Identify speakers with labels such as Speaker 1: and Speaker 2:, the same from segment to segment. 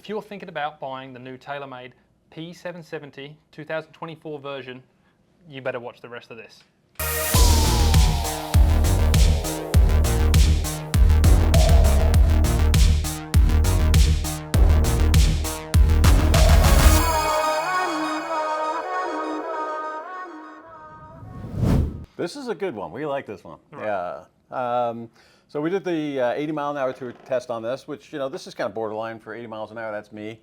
Speaker 1: if you're thinking about buying the new Taylormade P770 2024 version, you better watch the rest of this.
Speaker 2: This is a good one. We like this one.
Speaker 1: Right.
Speaker 2: Yeah. So we did the 80 mile an hour tour test on this, which, this is kind of borderline for 80 miles an hour. That's me.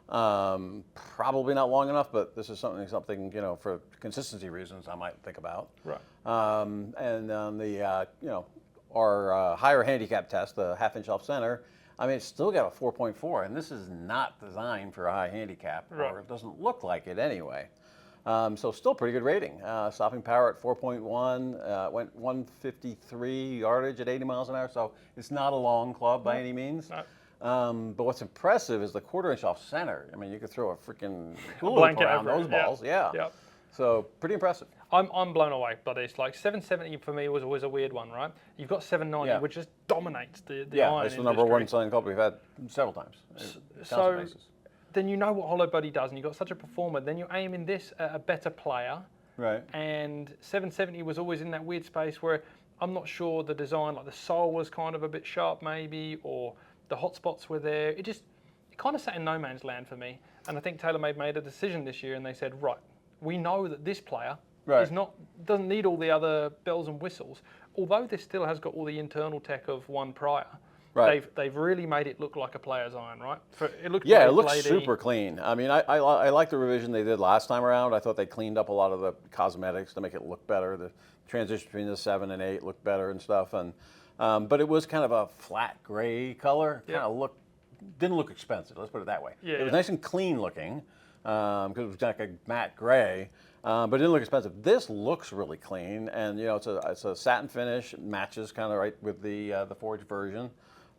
Speaker 2: Probably not long enough, but this is something, for consistency reasons I might think about.
Speaker 1: Right.
Speaker 2: And on the, our higher handicap test, the half-inch off center, it's still got a 4.4, and this is not designed for a high handicap,
Speaker 1: right.
Speaker 2: or it doesn't look like it anyway. So still pretty good rating. Stopping power at 4.1, went 153 yardage at 80 miles an hour, so it's not a long club by any means.
Speaker 1: No.
Speaker 2: But what's impressive is the 1/4 inch off center. You could throw a freaking hula hoop around those balls. Yeah.
Speaker 1: Yep.
Speaker 2: So pretty impressive.
Speaker 1: I'm blown away by this. Like 770 for me was always a weird one, right? You've got 790, which just dominates the iron
Speaker 2: it's the
Speaker 1: industry.
Speaker 2: number one selling club we've had several times.
Speaker 1: So then you know what hollow body does, and you've got such a performer. Then you're aiming this at a better player.
Speaker 2: Right.
Speaker 1: And 770 was always in that weird space where I'm not sure the design, like the sole was kind of a bit sharp maybe, or the hot spots were there. It kind of sat in no man's land for me. And I think Taylormade made a decision this year, and they said, right, we know that this player doesn't need all the other bells and whistles. Although this still has got all the internal tech of one prior. Right. They've really made it look like a player's iron, right? It looks
Speaker 2: super clean. I like the revision they did last time around. I thought they cleaned up a lot of the cosmetics to make it look better. The transition between the 7 and 8 looked better and stuff. And but it was kind of a flat gray color. Didn't look expensive. Let's put it that way.
Speaker 1: Yeah,
Speaker 2: it was nice and clean looking because it was like a matte gray. But it didn't look expensive. This looks really clean, and it's a satin finish. It matches kind of right with the forged version.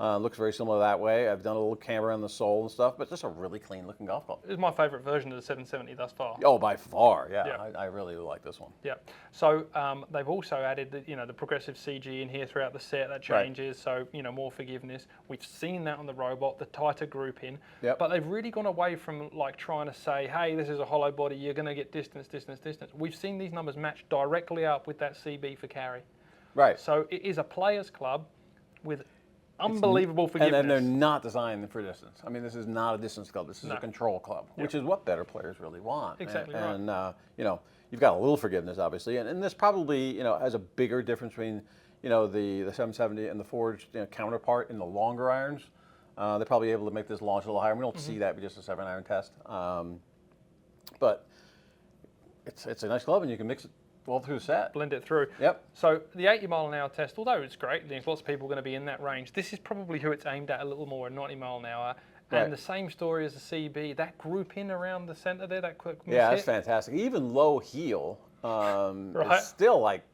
Speaker 2: Looks very similar that way. I've done a little camber on the sole and stuff, but just a really clean looking golf club.
Speaker 1: It's my favorite version of the 770 thus far.
Speaker 2: Oh, by far, yeah. I really like this one.
Speaker 1: Yeah. So they've also added the progressive CG in here throughout the set. That changes, so more forgiveness. We've seen that on the robot, the tighter grouping. But they've really gone away from like trying to say, hey, this is a hollow body. You're going to get distance, distance, distance. We've seen these numbers match directly up with that CB for carry.
Speaker 2: Right.
Speaker 1: So it is a players club with unbelievable forgiveness.
Speaker 2: And they're not designed for distance. This is not a distance club. This is a control club, which is what better players really want.
Speaker 1: Exactly
Speaker 2: and you've got a little forgiveness, obviously. And this probably, has a bigger difference between, the 770 and the forged counterpart in the longer irons. They're probably able to make this launch a little higher. We don't see that with just a 7-iron test. But it's a nice club, and you can mix it all through the set.
Speaker 1: Blend it through.
Speaker 2: Yep.
Speaker 1: So the 80 mile an hour test, although it's great, there's lots of people going to be in that range. This is probably who it's aimed at a little more, 90 mile an hour. And the same story as the CB, that group in around the center there, that quick miss
Speaker 2: that's fantastic. Even low heel is still like,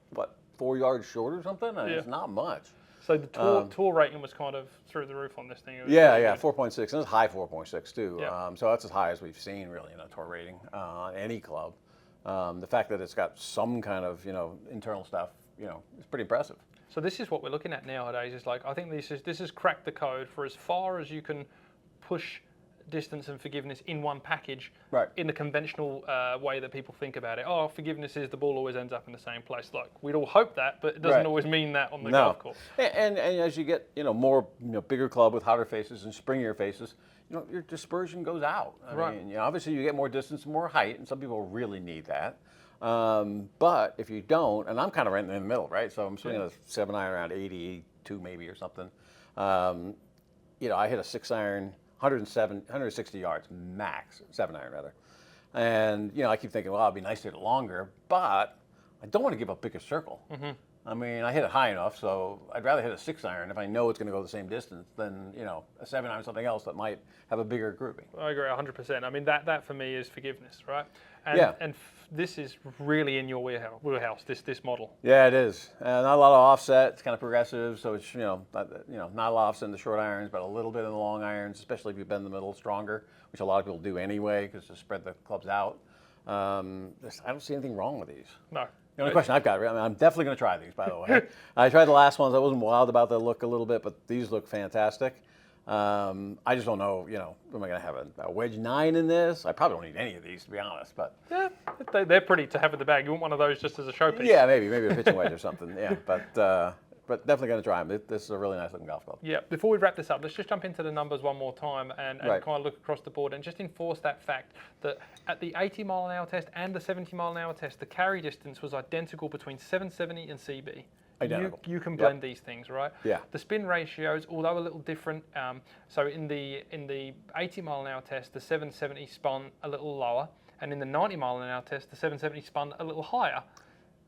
Speaker 2: 4 yards short or something? It's not much.
Speaker 1: So the tour rating was kind of through the roof on this thing.
Speaker 2: 4.6, and it's high 4.6 too.
Speaker 1: Yeah.
Speaker 2: So that's as high as we've seen really in a tour rating on any club. The fact that it's got some kind of internal stuff, is pretty impressive.
Speaker 1: So this is what we're looking at nowadays. Is like I think this has cracked the code for as far as you can push distance and forgiveness in one package.
Speaker 2: Right.
Speaker 1: In the conventional way that people think about it. Oh, forgiveness is the ball always ends up in the same place. Like we'd all hope that, but it doesn't always mean that on the golf course.
Speaker 2: And as you get more bigger club with hotter faces and springier faces, your dispersion goes out. I mean, obviously you get more distance, more height, and some people really need that. But if you don't, and I'm kind of right in the middle, right? So I'm swinging a 7-iron around 82 maybe or something. I hit a 6-iron, 160 yards max, 7-iron rather. And I keep thinking, well, it'd be nice to hit it longer, but I don't want to give up bigger circle. Mm-hmm. I hit it high enough, so I'd rather hit a 6-iron if I know it's going to go the same distance than, a 7-iron something else that might have a bigger grouping.
Speaker 1: I agree 100%. That for me is forgiveness, right? And this is really in your wheelhouse, this model.
Speaker 2: Yeah, it is. Not a lot of offset. It's kind of progressive, so it's, not a lot of offset in the short irons, but a little bit in the long irons, especially if you bend the middle stronger, which a lot of people do anyway, because to spread the clubs out. I don't see anything wrong with these.
Speaker 1: No.
Speaker 2: The only question I've got, I'm definitely going to try these, by the way. I tried the last ones. I wasn't wild about the look a little bit, but these look fantastic. I just don't know, am I going to have a wedge 9 in this? I probably don't need any of these, to be honest. But
Speaker 1: Yeah, they're pretty to have in the bag. You want one of those just as a showpiece.
Speaker 2: yeah, maybe a pitching wedge or something. Yeah, but definitely going to try them. This is a really nice looking golf club.
Speaker 1: Yeah, before we wrap this up, let's just jump into the numbers one more time and
Speaker 2: Right.
Speaker 1: kind of look across the board and just enforce that fact that at the 80-mile-an-hour test and the 70-mile-an-hour test, the carry distance was identical between 770 and CB.
Speaker 2: Identical.
Speaker 1: You can blend these things, right?
Speaker 2: Yeah.
Speaker 1: The spin ratios, although a little different, so in the 80-mile-an-hour test, the 770 spun a little lower, and in the 90-mile-an-hour test, the 770 spun a little higher.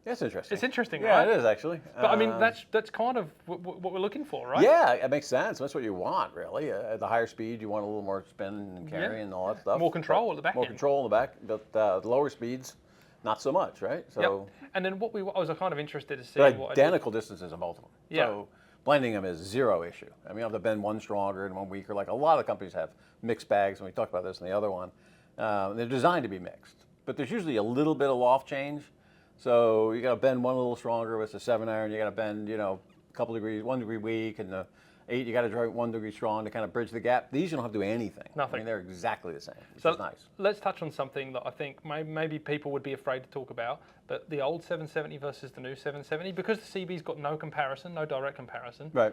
Speaker 2: That's interesting.
Speaker 1: It's interesting,
Speaker 2: yeah,
Speaker 1: right?
Speaker 2: it is actually.
Speaker 1: But I mean, that's kind of what we're looking for, right?
Speaker 2: Yeah, it makes sense. That's what you want, really. At the higher speed, you want a little more spin and carry and all that stuff.
Speaker 1: More control at the back
Speaker 2: More
Speaker 1: end.
Speaker 2: control in the back, but the lower speeds, not so much, right? So,
Speaker 1: Yep. And then I was kind of interested to see
Speaker 2: but
Speaker 1: what
Speaker 2: identical distances of both of them.
Speaker 1: Yeah.
Speaker 2: So blending them is zero issue. I mean, you have to bend one stronger and one weaker. Like a lot of companies have mixed bags, and we talked about this in the other one. They're designed to be mixed, but there's usually a little bit of loft change. So you got to bend one a little stronger with the 7-iron. You got to bend, a couple degrees, 1 degree weak, and the 8 you got to drive 1 degree strong to kind of bridge the gap. These you don't have to do anything.
Speaker 1: Nothing.
Speaker 2: I mean, they're exactly the same, which
Speaker 1: So
Speaker 2: is nice.
Speaker 1: let's touch on something that I think maybe people would be afraid to talk about, but the old 770 versus the new 770, because the CB's got no comparison, no direct comparison.
Speaker 2: Right.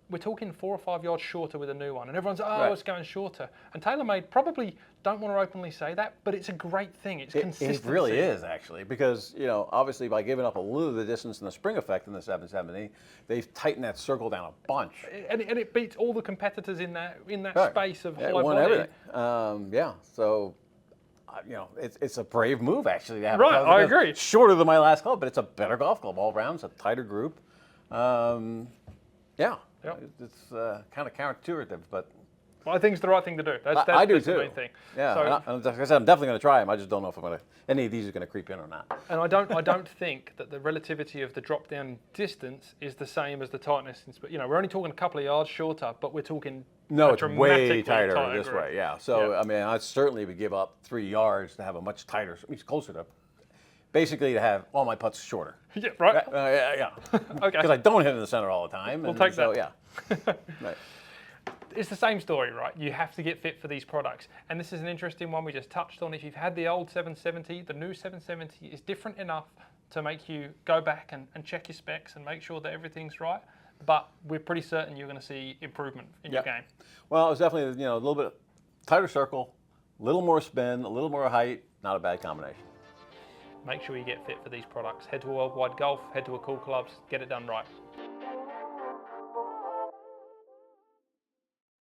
Speaker 1: We're talking 4 or 5 yards shorter with a new one, and everyone's
Speaker 2: Right.
Speaker 1: it's going shorter. And TaylorMade probably don't want to openly say that, but it's a great thing. It's consistency.
Speaker 2: It really is, actually, because, obviously by giving up a little of the distance and the spring effect in the 770, they've tightened that circle down a bunch.
Speaker 1: And it beats all the competitors in that
Speaker 2: Right.
Speaker 1: space of
Speaker 2: It
Speaker 1: high
Speaker 2: won
Speaker 1: body.
Speaker 2: everything. Yeah, so, it's a brave move, actually. To have
Speaker 1: Right,
Speaker 2: it.
Speaker 1: I agree.
Speaker 2: It's shorter than my last club, but it's a better golf club all around. It's a tighter group. Yeah.
Speaker 1: Yep.
Speaker 2: It's kind of counterintuitive, but
Speaker 1: Well, I think it's the right thing to do. That's
Speaker 2: I do
Speaker 1: that's
Speaker 2: too.
Speaker 1: the main thing.
Speaker 2: Yeah,
Speaker 1: So,
Speaker 2: and like I said, I'm definitely going to try them. I just don't know if any of these are going to creep in or not.
Speaker 1: and I don't think that the relativity of the drop down distance is the same as the tightness. We're only talking a couple of yards shorter, but we're talking
Speaker 2: No,
Speaker 1: a
Speaker 2: it's way
Speaker 1: dramatically
Speaker 2: tighter
Speaker 1: tighter
Speaker 2: this
Speaker 1: group.
Speaker 2: way. Yeah. So
Speaker 1: Yeah.
Speaker 2: I mean, I certainly would give up 3 yards to have a much tighter, closer to, basically to have all my putts shorter.
Speaker 1: Yeah, right.
Speaker 2: Yeah.
Speaker 1: Okay.
Speaker 2: Because I don't hit in the center all the time.
Speaker 1: We'll
Speaker 2: and
Speaker 1: take
Speaker 2: so,
Speaker 1: that.
Speaker 2: Yeah. Right.
Speaker 1: It's the same story, right? You have to get fit for these products. And this is an interesting one we just touched on. If you've had the old 770, the new 770 is different enough to make you go back and check your specs and make sure that everything's right. But we're pretty certain you're going to see improvement in your game.
Speaker 2: Well, it was definitely, a little bit tighter circle, a little more spin, a little more height, not a bad combination.
Speaker 1: Make sure you get fit for these products. Head to Worldwide Golf, head to a Cool Clubs, get it done right.